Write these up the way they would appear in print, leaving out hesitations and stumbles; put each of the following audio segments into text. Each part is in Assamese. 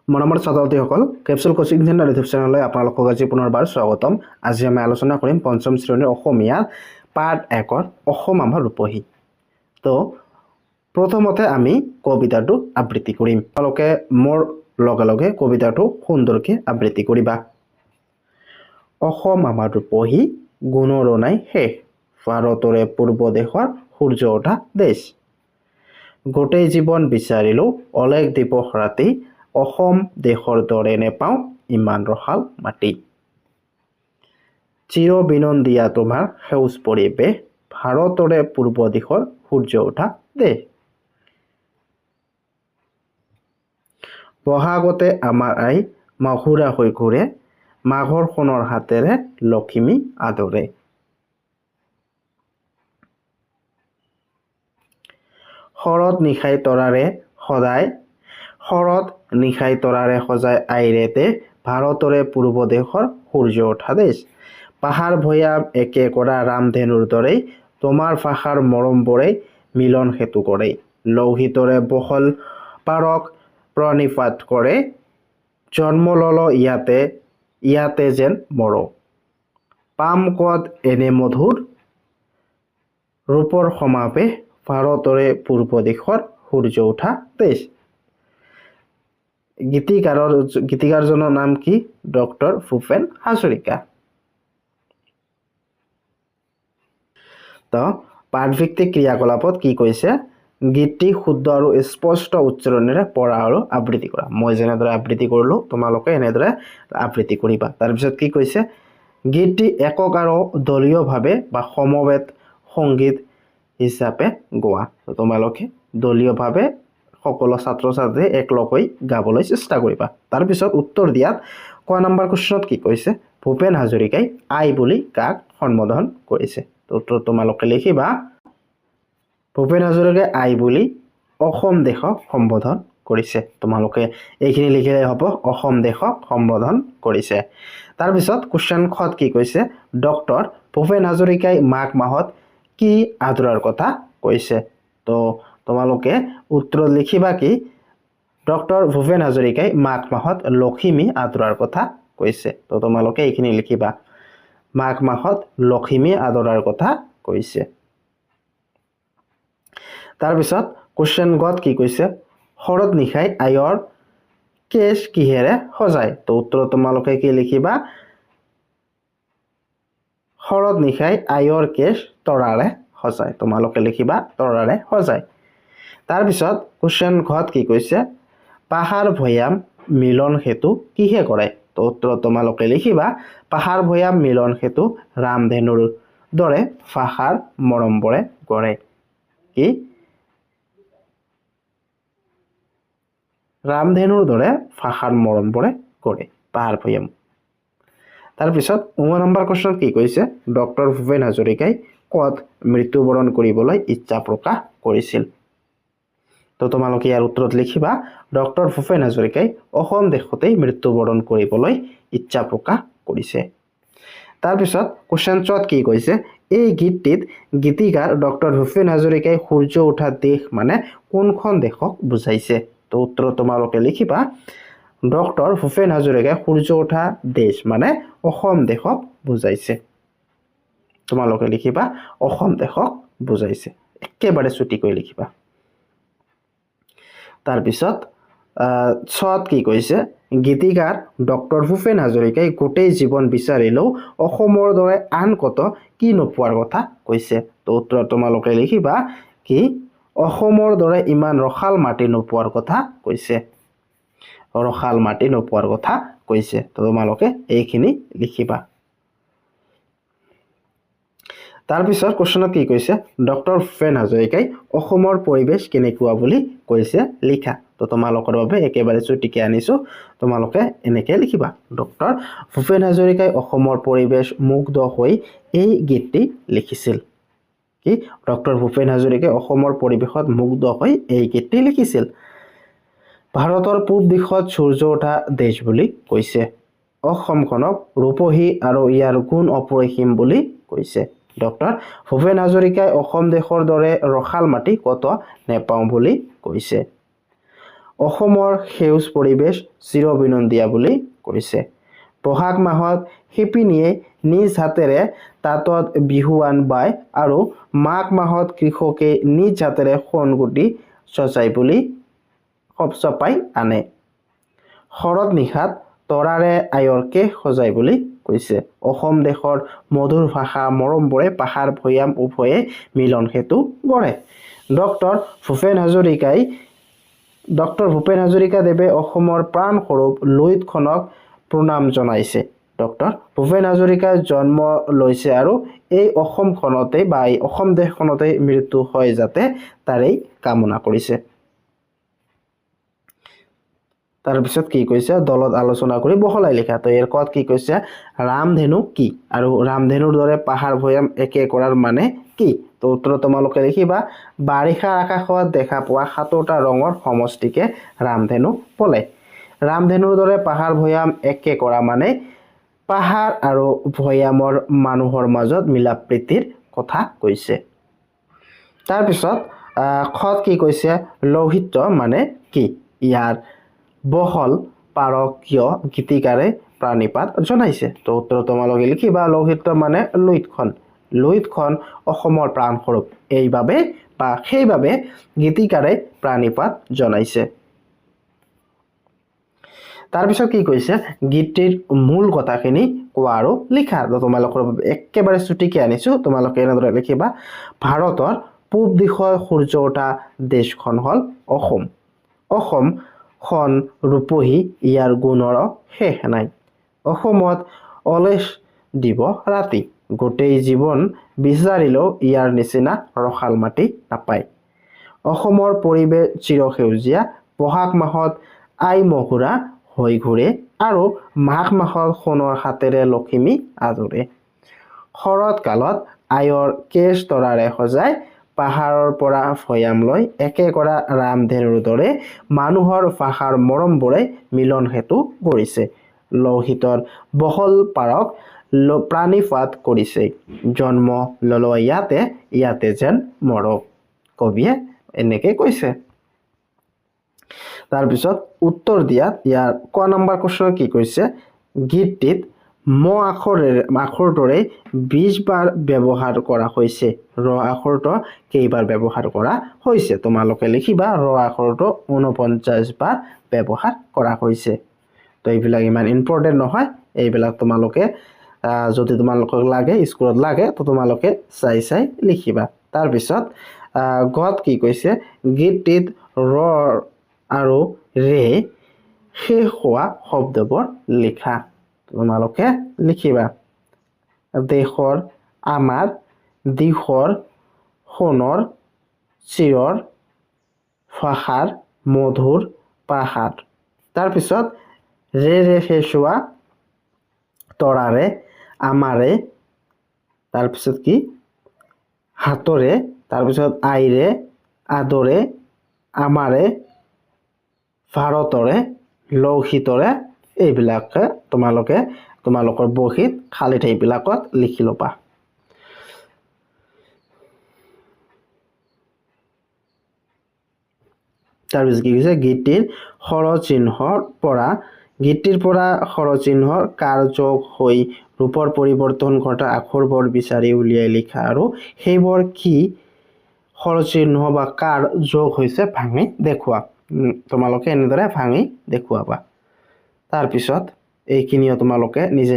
মৰমৰ ছাত্ৰ-ছাত্ৰীসকল কেপচুল কোচিং চেণ্টাৰ ইউটিউব চেনেললৈ আপোনালোকক আজি পুনৰবাৰ স্বাগতম। আজি আমি আলোচনা কৰিম পঞ্চম শ্ৰেণীৰ অসমীয়া পাঠ 1ৰ অসম আমাৰ ৰূপহী। তো প্ৰথমতে আমি কবিতাটো আবৃত্তি কৰিম। আপোনালোকে মোৰ লগে লগে কবিতাটো সুন্দৰকৈ আবৃত্তি কৰিবা। অসম আমাৰ ৰূপহী গুণৰো নাই শেষ, ভাৰতৰে পূৰ্ব দেশৰ সূৰ্য উঠা দেশ। গোটেই জীৱন বিচাৰিলোঁ অলেখ দিৱস ৰাতি, অসম দেশৰ দৰে নেপাওঁ ইমান ৰসাল মাটি। চিৰ বিনন্দীয়া তোমাৰ সেউজ পৰিৱেশ, ভাৰতৰে পূৰ্ব দিশৰ সূৰ্য উঠা দেশ। বহাগতে আমাৰ আই মাহুৰা হৈ ঘূৰে, মাঘৰ সোণৰ হাতেৰে লখিমী আদৰে। শৰৎ নিশাই তৰাৰে সজাই আইৰেতে, ভাৰতৰে পূৰ্ব দেশৰ সূৰ্য উঠা দেশ। পাহাৰ ভৈয়াম একে কৰা ৰামধেনুৰ দৰেই, তোমাৰ ভাষাৰ মৰমবোৰে মিলন সেতু কৰে। লৌহিতৰে বহল পাৰক প্ৰণিপাত কৰে, জন্ম লল ইয়াতে যেন মৰ। পাম কত এনে মধুৰ ৰূপৰ সমাৱেশ, ভাৰতৰে পূৰ্ব দিশৰ সূৰ্য উঠা দেশ। গীতিকাৰজনৰ নাম কি? ডক্টৰ ভূপেন হাজৰিকা। তো পাঠভিত্তিক ক্ৰিয়াকলাপত কি কৈছে? গীতটি শুদ্ধ আৰু স্পষ্ট উচ্চাৰণেৰে পঢ়া আৰু আবৃত্তি কৰা। মই যেনেদৰে আবৃত্তি কৰিলোঁ তোমালোকে এনেদৰে আবৃত্তি কৰিবা। তাৰপিছত কি কৈছে? গীতটি একক আৰু দলীয়ভাৱে বা সমবেত সংগীত হিচাপে গোৱা। তোমালোকে দলীয়ভাৱে সকলো ছাত্ৰ ছাত্ৰীয়ে একলগ হৈ গাবলৈ চেষ্টা কৰিবা। তাৰপিছত উত্তৰ দিয়াত ক নম্বৰ কুৱেশ্যনত কি কৈছে? ভূপেন হাজৰিকাই আই বুলি কাক সম্বোধন কৰিছে? উত্তৰ তোমালোকে লিখিবা। ভূপেন হাজৰিকাই আই বুলি অসম দেশক সম্বোধন কৰিছে। তোমালোকে এইখিনি লিখিলে হ'ব, অসম দেশক সম্বোধন কৰিছে। তাৰপিছত কুৱেশ্যন খত কি কৈছে? ডক্টৰ ভূপেন হাজৰিকাই মাঘ মাহত কি আদৰাৰ কথা কৈছে? তো তোমালোকে উত্তৰত লিখিবা কি? ডক্টৰ ভূপেন হাজৰিকাই মাঘ মাহত লখিমী আদৰাৰ কথা কৈছে। তো তোমালোকে এইখিনি লিখিবা, মাঘ মাহত লখিমী আদৰাৰ কথা কৈছে। তাৰপিছত কুৱেশ্যন গত কি কৈছে? শৰৎ নিশাই আইৰ কেশ কিহেৰে সজায়? তো উত্তৰত তোমালোকে কি লিখিবা? শৰৎ নিশাই আইৰ কেশ তৰাৰে সজায়। তোমালোকে লিখিবা তৰাৰে সজায়। তাৰপিছত কুৱেশ্যন ঘত কি কৈছে? পাহাৰ ভৈয়াম মিলন সেতু কিহে কৰে? তো উত্তৰত তোমালোকে লিখিবা, পাহাৰ ভৈয়াম মিলন সেতু ৰামধেনুৰ দৰে ভাষাৰ মৰমবোৰে গঢ়ে। কি? ৰামধেনুৰ দৰে ভাষাৰ মৰমবোৰে গঢ়ে পাহাৰ ভৈয়াম। তাৰপিছত 9 নম্বৰ কুৱেশ্যনত কি কৈছে? ডক্টৰ ভূপেন হাজৰিকাই কত মৃত্যুবৰণ কৰিবলৈ ইচ্ছা প্ৰকাশ কৰিছিল? তো তোমালোকে ইয়াৰ উত্তৰত লিখিবা, ডক্টৰ ভূপেন হাজৰিকাই অসম দেশতেই মৃত্যুবৰণ কৰিবলৈ ইচ্ছা প্ৰকাশ কৰিছে। তাৰপিছত কুৱেশ্যন চত কি কৈছে? এই গীতটিত গীতিকাৰ ডক্টৰ ভূপেন হাজৰিকাই সূৰ্য উঠা দেশ মানে কোনখন দেশক বুজাইছে? তো উত্তৰত তোমালোকে লিখিবা, ডক্টৰ ভূপেন হাজৰিকাই সূৰ্য উঠা দেশ মানে অসম দেশক বুজাইছে। তোমালোকে লিখিবা অসম দেশক বুজাইছে। একেবাৰে চুটিকৈ লিখিবা। তাৰপিছত চত কি কৈছে? গীতিকাৰ ডক্টৰ ভূপেন হাজৰিকাই গোটেই জীৱন বিচাৰিলেও অসমৰ দৰে আন কত কি নোপোৱাৰ কথা কৈছে? তো উত্তৰত তোমালোকে লিখিবা কি? অসমৰ দৰে ইমান ৰসাল মাটি নোপোৱাৰ কথা কৈছে। ৰসাল মাটি নোপোৱাৰ কথা কৈছে। তো তোমালোকে এইখিনি লিখিবা। তাৰপিছত কুৱেশ্যনত কি কৈছে? ডক্টৰ ভূপেন হাজৰিকাই অসমৰ পৰিৱেশ কেনেকুৱা বুলি কৈছে লিখা। তো তোমালোকৰ বাবে একেবাৰে চুটিকে আনিছো, তোমালোকে এনেকে লিখিবা, ডক্টৰ ভূপেন হাজৰিকাই অসমৰ পৰিৱেশ মুগ্ধ হৈ এই গীতটি লিখিছিল। কি? ডক্টৰ ভূপেন হাজৰিকাই অসমৰ পৰিৱেশত মুগ্ধ হৈ এই গীতটি লিখিছিল। ভাৰতৰ পূব দিশত সূৰ্য উঠা দেশ বুলি কৈছে। অসমখনক ৰূপহী আৰু ইয়াৰ গুণ অপৰিসীম বুলি কৈছে। ডক্টৰ ভূপেন হাজৰিকাই অসম দেশৰ দৰে ৰসাল মাটি কত নেপাওঁ বুলি কৈছে। অসমৰ সেউজ পৰিৱেশ চিৰবিনন্দীয়া বুলি কৈছে। বহাগ মাহত শিপিনীয়ে নিজ হাতেৰে তাঁতত বিহুৱান বায় আৰু মাঘ মাহত কৃষকে নিজ হাতেৰে সোণগুটি চপাই আনে। শৰৎ নিশাত তৰাৰে আয়ৰ কেশ সজাই বুলি কৈছে। অসম দেশৰ মধুৰ ভাষা মৰমবোৰে পাহাৰ ভৈয়াম উভয়ে মিলন সেতু গঢ়ে। ডক্টৰ ভূপেন হাজৰিকাদেৱে অসমৰ প্ৰাণস্বৰূপ লুইতখনক প্ৰণাম জনাইছে। ডক্টৰ ভূপেন হাজৰিকাৰ জন্ম লৈছে আৰু এই অসমখনতে বা এই অসম দেশখনতে মৃত্যু হয় যাতে তাৰেই কামনা কৰিছে। তাৰপিছত কি কৈছে দলত আলোচনা কৰি বহলাই লিখা। তো ইয়াৰ কত কি কৈছে ৰামধেনু কি আৰু ৰামধেনুৰ দৰে পাহাৰ ভৈয়াম একে কৰাৰ মানে কি? তো উত্তৰ তোমালোকে লিখিবা বাৰিষাৰ আকাশত দেখা পোৱা ৭টা ৰঙৰ সমষ্টিকে ৰামধেনু বোলে। ৰামধেনুৰ দৰে পাহাৰ ভৈয়াম একে কৰা মানে পাহাৰ আৰু ভৈয়ামৰ মানুহৰ মাজত মিলা প্ৰীতিৰ কথা কৈছে। তাৰপিছত খত কি কৈছে লৌহিত্য মানে কি? ইয়াৰ বহল পাৰকীয় গীতিকাৰে প্ৰাণীপাত জনাইছে। তো উত্তৰ তোমালোকে লিখিবা লৌহিত্য মানে লুইতখন। লুইতখন অসমৰ প্ৰাণস্বৰূপ সেইবাবে গীতিকাৰে প্ৰাণীপাত জনাইছে। তাৰপিছত কি কৈছে গীতটিৰ মূল কথাখিনি কোৱা আৰু লিখা। তোমালোকৰ একেবাৰে চুটিকে আনিছো। তোমালোকে এনেদৰে লিখিবা ভাৰতৰ পূব দিশৰ সূৰ্য উঠা দেশখন হল অসম। অসমখন ৰূপহী ইয়াৰ গুণৰ শেষ নাই। অসমত অলেস দিব ৰাতি। গোটেই জীৱন বিচাৰিলেও ইয়াৰ নিচিনা ৰসাল মাটি নাপায়। অসমৰ পৰিৱেশ চিৰসেউজীয়া। বহাগ মাহত আই মহুৰা হৈ ঘূৰে আৰু মাঘ মাহত সোণৰ হাতেৰে লখিমী আদৰে। শৰৎ কালত আয়ৰ কেশ তৰাৰে সজাই পাহাৰৰ পৰা ভৈয়াম লৈ একে কৰা ৰামধেনুৰ দৰে মানুহৰ ভাষাৰ মৰমবোৰে মিলন সেতু গঢ়িছে। লৌহিতৰ বহল পাৰক প্ৰাণীপাত কৰিছে। জন্ম ললো ইয়াতে যেন মৰ। কবিয়ে এনেকে কৈছে। তাৰপিছত উত্তৰ দিয়াত ইয়াৰ ক নম্বৰ কোৱেশ্যন কি কৈছে গীতটিত ম আখৰটোৰে 20 বাৰ ব্যৱহাৰ কৰা হৈছে। ৰ আখৰটো কেইবাৰ ব্যৱহাৰ কৰা হৈছে? তোমালোকে লিখিবা ৰ আখৰটো 49 বাৰ ব্যৱহাৰ কৰা হৈছে। তো এইবিলাক ইমান ইম্পৰ্টেণ্ট নহয়। এইবিলাক তোমালোকে যদি তোমালোকক লাগে স্কুলত লাগে তো তোমালোকে চাই লিখিবা। তাৰপিছত গত কি কৈছে গীতটিত ৰ আৰু ৰে শেষ হোৱা শব্দবোৰ লিখা। তোমালোকে লিখিবা দেশৰ, আমাৰ, দিশৰ, সোণৰ, চিৰৰ, ভাষাৰ, মধুৰ, পাহাৰ। তাৰপিছত ৰে শেষ হোৱা তৰাৰে, আমাৰে, তাৰপিছত কি হাতৰে, তাৰপিছত আইৰে, আদৰে, আমাৰে, ভাৰতৰে, লৌহিতৰে এইবিলাকে তোমালোকৰ বহীত খালী ঠাইবিলাকত লিখি ল'বা। তাৰপিছত কি কৈছে গীতটিৰ পৰা স্বৰচিহ্নৰ কাৰ যোগ হৈ ৰূপৰ পৰিৱৰ্তন ঘটা আখৰবোৰ বিচাৰি উলিয়াই লিখা আৰু সেইবোৰ কি স্বৰচিহ্ন বা কাৰ যোগ হৈছে ভাঙি দেখুওৱা। তোমালোকে এনেদৰে ভাঙি দেখুৱাবা। তাৰপিছত এইখিনিও তোমালোকে নিজে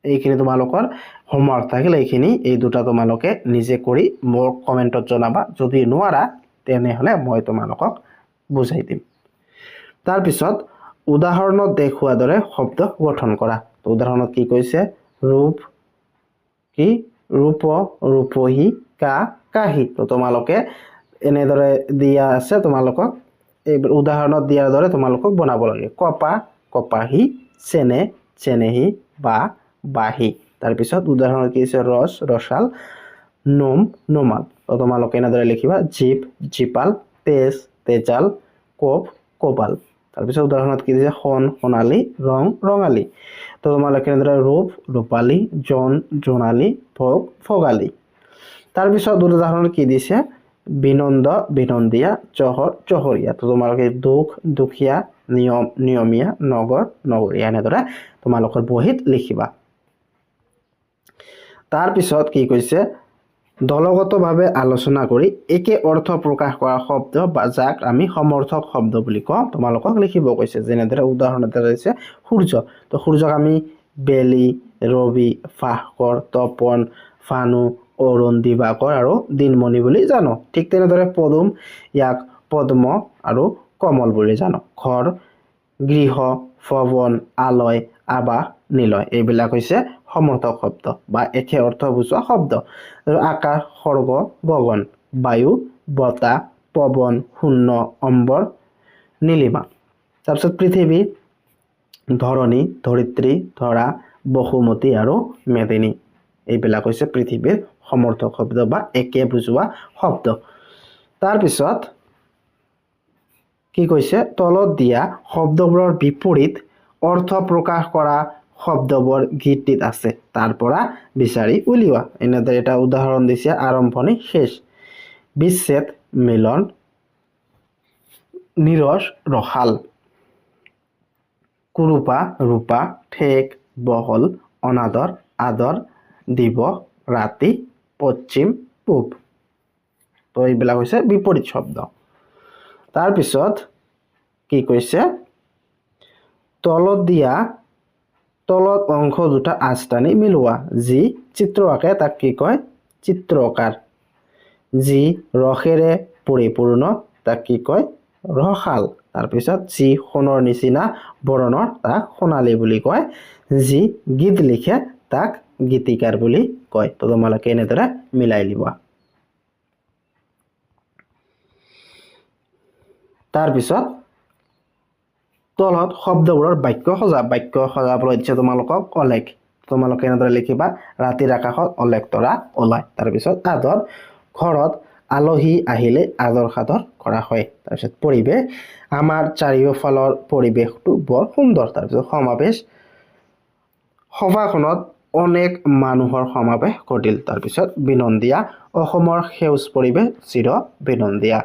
এইখিনি তোমালোকৰ হোমৱৰ্ক থাকিল। এই দুটা তোমালোকে নিজে কৰি মোক কমেণ্টত জনাবা। যদি নোৱাৰা তেনেহ'লে মই তোমালোকক বুজাই দিম। তাৰপিছত উদাহৰণত দেখুওৱা দৰে শব্দ গঠন কৰা। উদাহৰণত কি কৈছে ৰূপ কি ৰূপ, ৰূপহী, কাহী। তো তোমালোকে এনেদৰে দিয়া আছে। তোমালোকক এই উদাহৰণত দিয়াৰ দৰে তোমালোকক বনাব লাগে। কপা, কপাহী, চেনে, চেনেহী, বাহী। তাৰপিছত উদাহৰণত কি আছে ৰস, ৰসাল, নোম, নোমাল। তো তোমালোকে এনেদৰে লিখিবা জীপ, জীপাল, তেজ, তেজাল, কোপ, কোবাল। তাৰপিছত উদাহৰণত কি দিছে সোণ, সোণালী, ৰং, ৰঙালী। তো তোমালোকে এনেদৰে ৰূপ, ৰূপালী, জোন, জোনালী, ভোগ, ভোগালী। তাৰপিছত উদাহৰণত কি দিছে বিনন্দ বিনন্দীয়া, চহৰ চহৰীয়া। তো তোমালোকে দুখ দুখীয়া, নিয়ম নিয়মীয়া, নগৰ নগৰীয়া এনেদৰে তোমালোকৰ বহীত লিখিবা। তাৰপিছত কি কৈছে, দলগতভাৱে আলোচনা কৰি একে অৰ্থ প্ৰকাশ কৰা শব্দ বা যাক আমি সমৰ্থক শব্দ বুলি কওঁ তোমালোকক লিখিব কৈছে। যেনেদৰে উদাহৰণ এটা দিছে সূৰ্য। তো সূৰ্যক আমি বেলি, ৰবি, ভাস্কৰ, তপন, ভানু, অৰুণ, দিবাকৰ আৰু দিনমণি বুলি জানো। ঠিক তেনেদৰে পদুম, ইয়াক পদ্ম আৰু কমল বুলি জানো। ঘৰ, গৃহ, ভৱন, আলয়, আৱাস, নিলয় এইবিলাক হৈছে সমৰ্থক শব্দ বা একে অৰ্থ বুজোৱা শব্দ। আকাশ, স্বৰ্গ, গগন, বায়ু, বতাহ, পৱন, শূন্য, অম্বৰ, নীলিমা। তাৰপিছত পৃথিৱী, ধৰণী, ধৰিত্ৰী, ধৰা, বসুমতী আৰু মেদিনী এইবিলাক হৈছে পৃথিৱীৰ সমৰ্থক শব্দ বা একে বুজোৱা শব্দ। তাৰপিছত কি কৈছে, তলত দিয়া শব্দবোৰৰ বিপৰীত অৰ্থ প্ৰকাশ কৰা শব্দবোৰ গীতটিত আছে, তাৰ পৰা বিচাৰি উলিওৱা। এনেদৰে এটা উদাহৰণ দিছে, আৰম্ভণি শেষ, বিচ্ছেদ মিলন, নিৰস ৰসাল, কুৰূপা ৰূপা, ঠেক বহল, অনাদৰ আদৰ, দিৱস ৰাতি, পশ্চিম পূব। তো এইবিলাক হৈছে বিপৰীত শব্দ। তাৰপিছত কি কৈছে, তলত অংশ দুটা আঁচ টানি মিলোৱা। যি চিত্ৰ আঁকে তাক কি কয়, চিত্ৰকাৰ। যি ৰসেৰে পৰিপূৰ্ণ তাক কি কয়, ৰসাল। তাৰপিছত যি সোণৰ নিচিনা বৰণৰ তাক সোণালী বুলি কয়। যি গীত লিখে তাক গীতিকাৰ বুলি কয়। তো তোমালোকে এনেদৰে মিলাই লিবা। তাৰপিছত তলত শব্দবোৰৰ বাক্য সজাবলৈ দিছে তোমালোকক অলেখ। তোমালোকে এনেদৰে লিখিবা, ৰাতিৰ আকাশত অলেখ তৰা ওলায়। তাৰপিছত আদৰ, ঘৰত আলহী আহিলে আদৰ সাদৰ কৰা হয়। তাৰপিছত পৰিৱেশ, আমাৰ চাৰিওফালৰ পৰিৱেশটো বৰ সুন্দৰ। তাৰপিছত সমাৱেশ, সভাখনত অনেক মানুহৰ সমাৱেশ ঘটিল। তাৰপিছত বিনন্দীয়া, অসমৰ সেউজ পৰিৱেশ চিৰ বিনন্দীয়া।